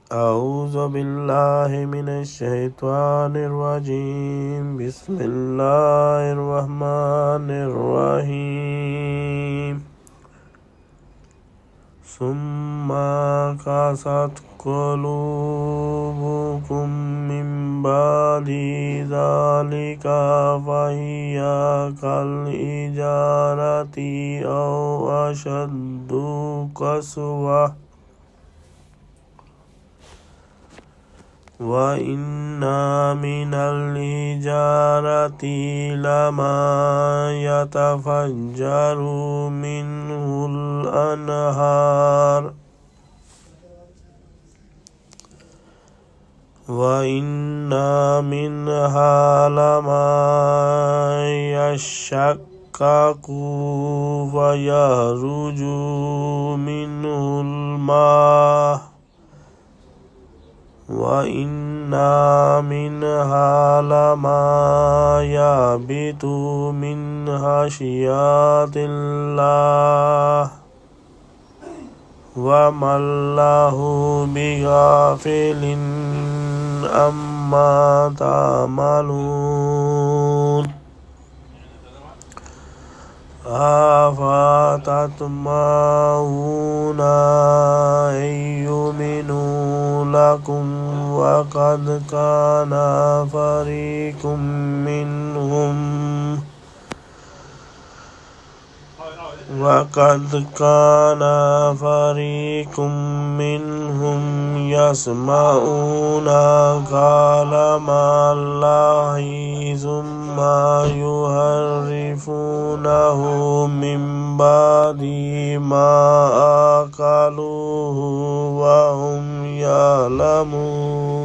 أعوذ بالله من الشيطان الرجيم. بسم الله الرحمن الرحيم. ثم قست قلوبكم من بعد ذلك فهي كالحجارة أو أشد قسوة وإن من الحجارة لما يتفجر منه الأنهار وإن منها لما يشقق فيخرج منه الماء وإن منها لما يهبط من خشية الله وما الله بغافل عما تعملون. أفتطمعون أن يؤمنوا لكم وقد كان فريق منهم يسمعون كلام الله ثم يحرفونه من بعد ما أكلوه وهم يعلمون.